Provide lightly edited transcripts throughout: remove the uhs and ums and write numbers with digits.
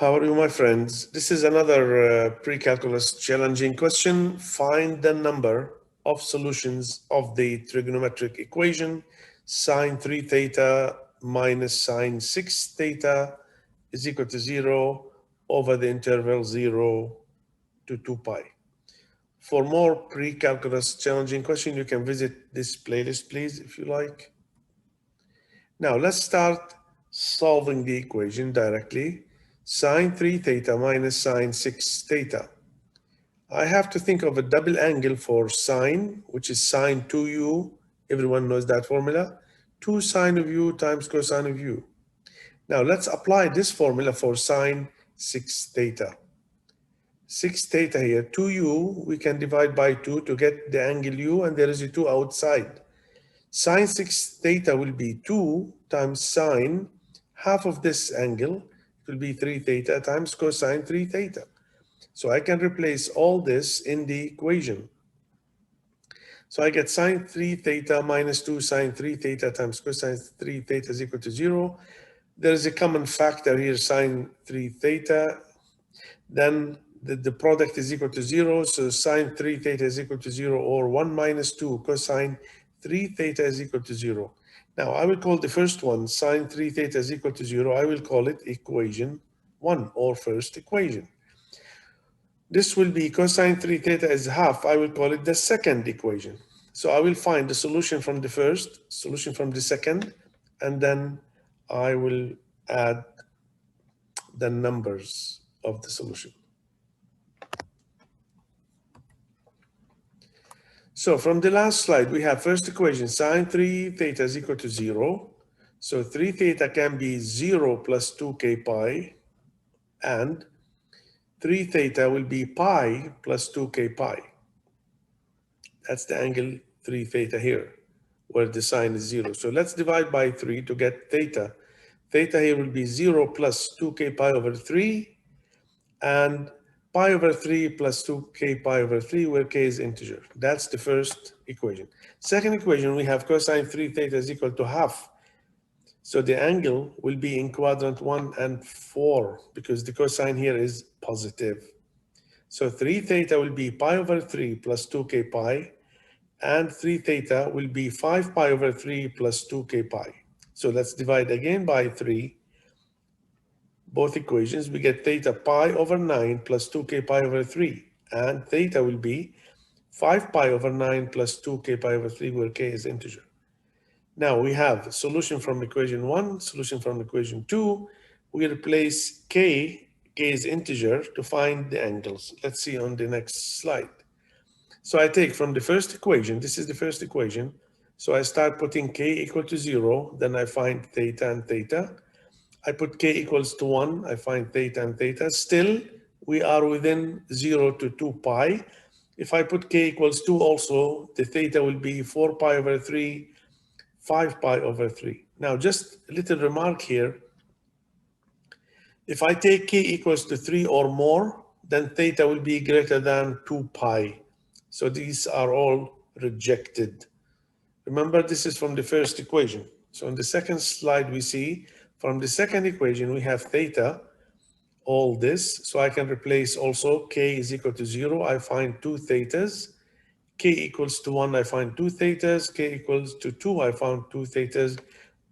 How are you, my friends? This is another pre-calculus challenging question. Find the number of solutions of the trigonometric equation sine 3 theta minus sine 6 theta is equal to 0 over the interval 0 to 2 pi. For more pre-calculus challenging question, you can visit this playlist, please, if you like. Now, let's start solving the equation directly. Sine 3 theta minus sine 6 theta. I have to think of a double angle for sine, which is sine 2u. Everyone knows that formula. 2 sine of u times cosine of u. Now, let's apply this formula for sine 6 theta. 6 theta here, 2u, we can divide by 2 to get the angle u, and there is a 2 outside. Sine 6 theta will be 2 times sine half of this angle. It will be 3 theta times cosine 3 theta. So I can replace all this in the equation. So I get sine 3 theta minus 2 sine 3 theta times cosine 3 theta is equal to 0. There is a common factor here, sine 3 theta. Then the product is equal to 0. So sine 3 theta is equal to 0, or 1 minus 2 cosine 3 theta is equal to 0. Now I will call the first one sine 3 theta is equal to 0. I will call it equation 1, or first equation. This will be cosine 3 theta is half. I will call it the second equation. So I will find the solution from the first, solution from the second, and then I will add the numbers of the solution. So from the last slide, we have first equation, sine 3 theta is equal to 0. So 3 theta can be 0 plus 2k pi, and 3 theta will be pi plus 2k pi. That's the angle 3 theta here, where the sine is 0. So let's divide by 3 to get theta. Theta here will be 0 plus 2k pi over 3, and pi over 3 plus 2k pi over 3, where k is integer. That's the first equation. Second equation, we have cosine 3 theta is equal to half. So the angle will be in quadrant 1 and 4, because the cosine here is positive. So 3 theta will be pi over 3 plus 2k pi, and 3 theta will be 5 pi over 3 plus 2k pi. So let's divide again by 3. Both equations, we get theta pi over 9 plus 2k pi over 3, and theta will be 5 pi over 9 plus 2k pi over 3, where k is integer. Now we have solution from equation 1, solution from equation 2. We replace k is integer, to find the angles. Let's see on the next slide. So I take from the first equation, this is the first equation, so I start putting k equal to 0, then I find theta and theta. I put k equals to 1, I find theta and theta. Still, we are within 0 to 2 pi. If I put k equals 2 also, the theta will be 4 pi over 3, 5 pi over 3. Now, just a little remark here. If I take k equals to 3 or more, then theta will be greater than 2 pi. So these are all rejected. Remember, this is from the first equation. So on the second slide, we see from the second equation, we have theta, all this. So I can replace also k is equal to 0. I find 2 thetas. K equals to 1, I find 2 thetas. K equals to 2, I found 2 thetas.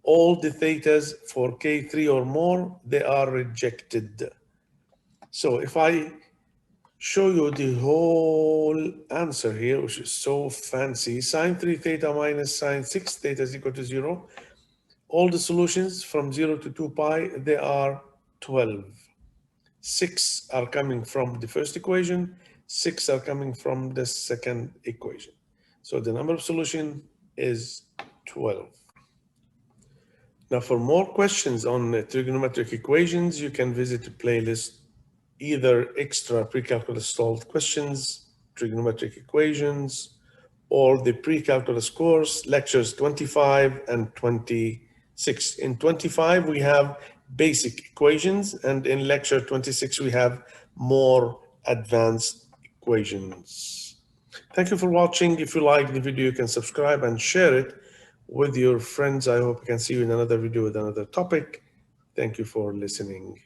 All the thetas for k3 or more, they are rejected. So if I show you the whole answer here, which is so fancy, sine 3 theta minus sine 6 theta is equal to 0. All the solutions from 0 to 2 pi, they are 12. 6 are coming from the first equation, 6 are coming from the second equation. So the number of solution is 12. Now, for more questions on trigonometric equations, you can visit the playlist, either extra pre-calculus solved questions, trigonometric equations, or the pre-calculus course, lectures 25 and 26. In 25, we have basic equations, and in lecture 26, we have more advanced equations. Thank you for watching. If you like the video, you can subscribe and share it with your friends. I hope I can see you in another video with another topic. Thank you for listening.